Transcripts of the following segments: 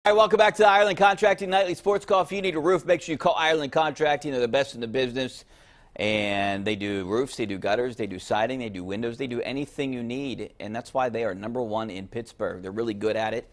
All right, welcome back to the Ireland Contracting Nightly Sports Call. If you need a roof, make sure you call Ireland Contracting. They're the best in the business. And they do roofs, they do gutters, they do siding, they do windows, they do anything you need. And that's why they are #1 in Pittsburgh. They're really good at it.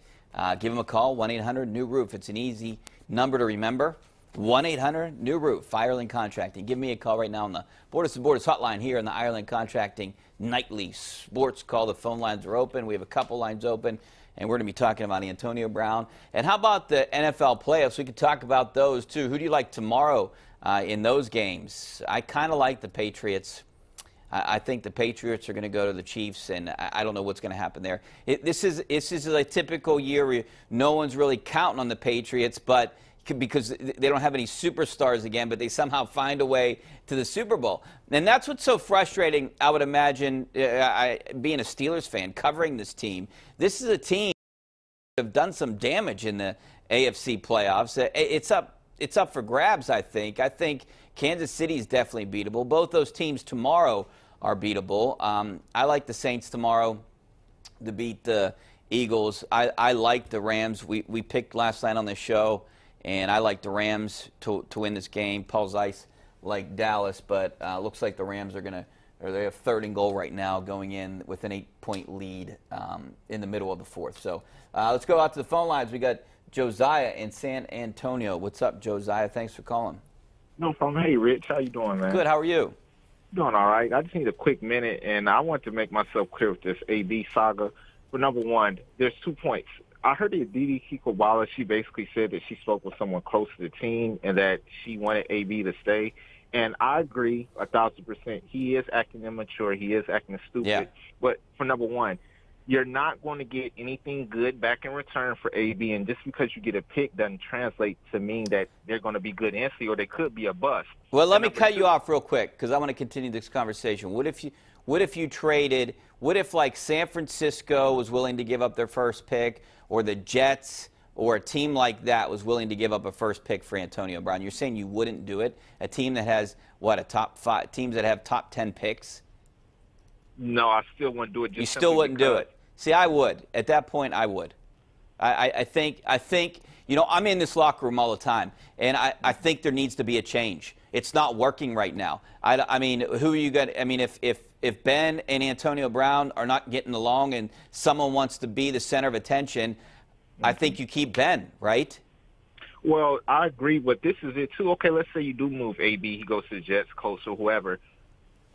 Give them a call, 1-800-NEW-ROOF. It's an easy number to remember. 1-800-NEW-ROOF, Ireland Contracting. Give me a call right now on the Borders to Borders hotline here on the Ireland Contracting Nightly Sports Call. The phone lines are open. We have a couple lines open. And we're going to be talking about Antonio Brown. And how about the NFL playoffs? We could talk about those, too. Who do you like tomorrow in those games? I kind of like the Patriots. I think the Patriots are going to go to the Chiefs, and I don't know what's going to happen there. This is a typical year where no one's really counting on the Patriots, but because they don't have any superstars again, but they somehow find a way to the Super Bowl. And that's what's so frustrating, I would imagine, being a Steelers fan, covering this team. This is a team that have done some damage in the AFC playoffs. It's up for grabs, I think. I think Kansas City is definitely beatable. Both those teams tomorrow are beatable. I like the Saints tomorrow to beat the Eagles. I like the Rams. We picked last night on the show, and I like the Rams to win this game. Paul Zeiss like Dallas, but looks like the Rams are going to, or they have third and goal right now going in with an 8-point lead in the middle of the fourth. So let's go out to the phone lines. We got Josiah in San Antonio. What's up, Josiah? Thanks for calling. No problem. Hey, Rich. How you doing, man? Good. How are you? Doing all right. I just need a quick minute, and I want to make myself clear with this AD saga. For number one, there's 2 points. I heard that Didi Kikobala, she basically said that she spoke with someone close to the team and that she wanted AB to stay. And I agree 1,000%. He is acting immature. He is acting stupid. Yeah. But for number one, you're not going to get anything good back in return for AB. And just because you get a pick doesn't translate to mean that they're going to be good instantly, or they could be a bust. Well, let me cut you off real quick because I want to continue this conversation. What if you traded? What if like San Francisco was willing to give up their first pick, or the Jets, or a team like that was willing to give up a first pick for Antonio Brown? You're saying you wouldn't do it? A team that has, what, a top 5, teams that have top 10 picks? No, I still wouldn't do it. You still wouldn't do it? See, I would. At that point, I would. I think, you know, I'm in this locker room all the time, and I think there needs to be a change. It's not working right now. I mean, who are you going to, I mean, if Ben and Antonio Brown are not getting along and someone wants to be the center of attention, I think you keep Ben, right? Well, I agree, but this is it, too. Okay, let's say you do move AB. He goes to the Jets, Colts, or whoever.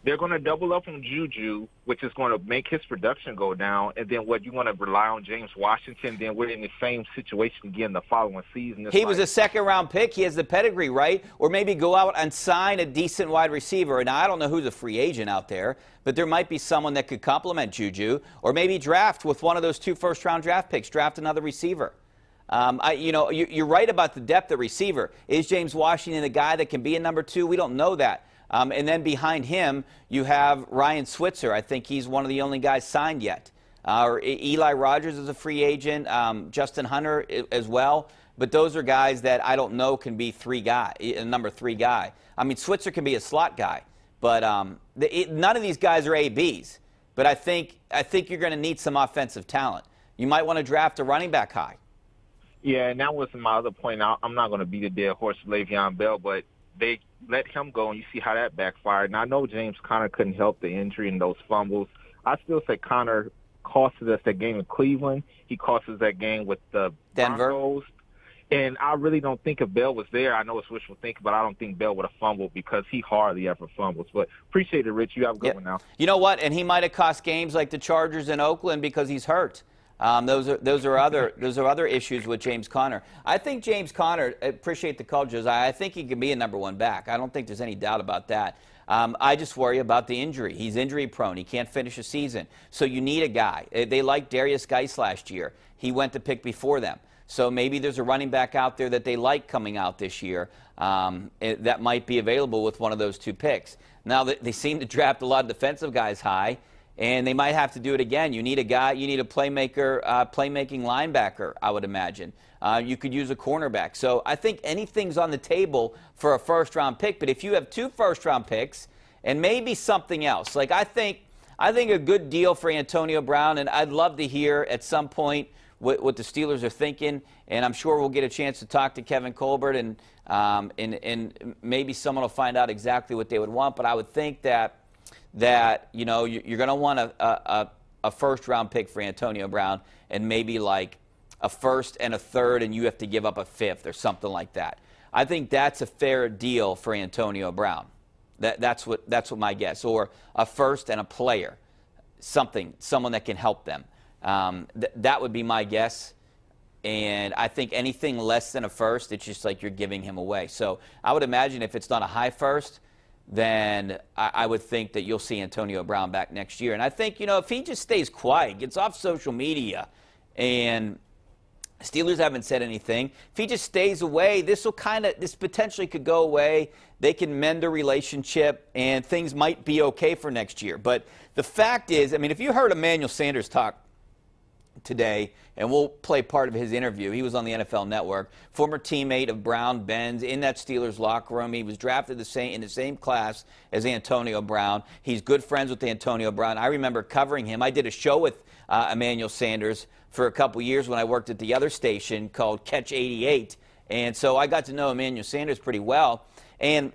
They're going to double up on Juju, which is going to make his production go down. And then what, you want to rely on James Washington? Then we're in the same situation again the following season. He was a second-round pick. He has the pedigree, right? Or maybe go out and sign a decent wide receiver. Now, I don't know who's a free agent out there, but there might be someone that could complement Juju. Or maybe draft with one of those 2 first-round draft picks. Draft another receiver. You know, you're right about the depth of receiver. Is James Washington a guy that can be a number 2? We don't know that. And then behind him, you have Ryan Switzer. I think he's one of the only guys signed yet. Eli Rogers is a free agent. Justin Hunter as well. But those are guys that I don't know can be a number 3 guy. I mean, Switzer can be a slot guy. But none of these guys are ABs. But I think you're going to need some offensive talent. You might want to draft a running back high. Yeah, and that was my other point. I'm not going to beat a dead horse with Le'Veon Bell, but they let him go, and you see how that backfired. And I know James Conner couldn't help the injury and those fumbles. I still say Conner costed us that game in Cleveland. He cost us that game with the Denver. Broncos. And I really don't think if Bell was there, I know it's wishful thinking, but I don't think Bell would have fumbled because he hardly ever fumbles. But appreciate it, Rich. You have a good one now. You know what? And he might have cost games like the Chargers in Oakland because he's hurt. Those are other issues with James Conner. I think James Conner, appreciate the call, Josiah. I think he can be a number 1 back. I don't think there's any doubt about that. I just worry about the injury. He's injury prone. He can't finish a season. So you need a guy. They liked Darius Geis last year. He went to pick before them. So maybe there's a running back out there that they like coming out this year that might be available with one of those 2 picks. Now, they seem to draft a lot of defensive guys high. And they might have to do it again. You need a guy, you need a playmaker, playmaking linebacker, I would imagine. You could use a cornerback. So I think anything's on the table for a first-round pick. But if you have 2 first-round picks and maybe something else, like I think a good deal for Antonio Brown, and I'd love to hear at some point what the Steelers are thinking, and I'm sure we'll get a chance to talk to Kevin Colbert, and maybe someone will find out exactly what they would want. But I would think that you know, you're going to want a first-round pick for Antonio Brown, and maybe like a first and a third, and you have to give up a fifth or something like that. I think that's a fair deal for Antonio Brown. That's what my guess, or a first and a player, someone that can help them. That would be my guess. And I think anything less than a first, it's just like you're giving him away. So I would imagine if it's not a high first, then I would think that you'll see Antonio Brown back next year. And I think, you know, if he just stays quiet, gets off social media, and Steelers haven't said anything, if he just stays away, this potentially could go away. They can mend a relationship, and things might be okay for next year. But the fact is, I mean, if you heard Emmanuel Sanders talk today, and we'll play part of his interview. He was on the NFL Network, former teammate of Brown, Ben's, in that Steelers locker room. He was drafted in the same class as Antonio Brown. He's good friends with Antonio Brown. I remember covering him. I did a show with Emmanuel Sanders for a couple years when I worked at the other station called Catch 88, and so I got to know Emmanuel Sanders pretty well. And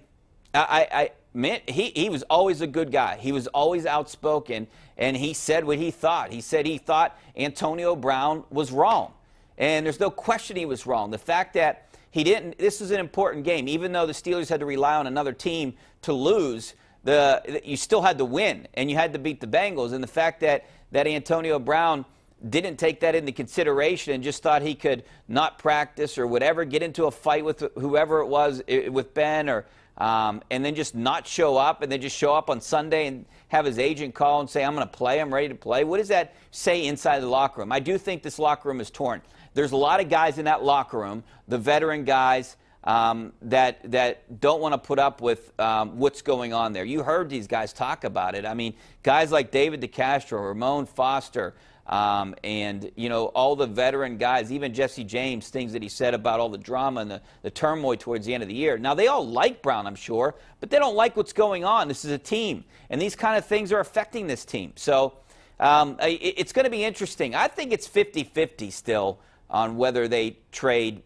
he was always a good guy. He was always outspoken, and he said what he thought. He said he thought Antonio Brown was wrong, and there's no question he was wrong. The fact that he didn't, this is an important game. Even though the Steelers had to rely on another team to lose, you still had to win, and you had to beat the Bengals. And the fact that Antonio Brown didn't take that into consideration and just thought he could not practice or whatever, get into a fight with whoever it was, with Ben, or and then just not show up, and then just show up on Sunday and have his agent call and say, I'm going to play, I'm ready to play. What does that say inside the locker room? I do think this locker room is torn. There's a lot of guys in that locker room, the veteran guys, that don't want to put up with what's going on there. You heard these guys talk about it. I mean, guys like David DeCastro, Ramon Foster, and, you know, all the veteran guys, even Jesse James, things that he said about all the drama and the turmoil towards the end of the year. Now, they all like Brown, I'm sure, but they don't like what's going on. This is a team, and these kind of things are affecting this team. So it's going to be interesting. I think it's 50-50 still on whether they trade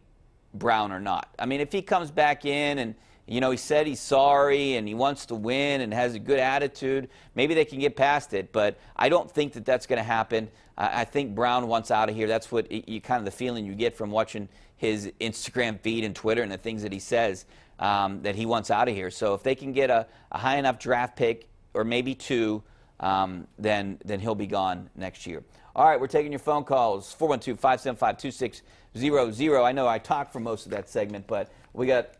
Brown or not. I mean, if he comes back in and, you know, he said he's sorry and he wants to win and has a good attitude, maybe they can get past it. But I don't think that that's going to happen. I think Brown wants out of here. That's what kind of the feeling you get from watching his Instagram feed and Twitter and the things that he says, that he wants out of here. So if they can get a high enough draft pick, or maybe two, then he'll be gone next year. All right, we're taking your phone calls, 412-575-2600. I know I talked for most of that segment, but we got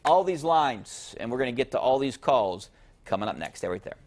all these lines, and we're going to get to all these calls coming up next. Stay right there.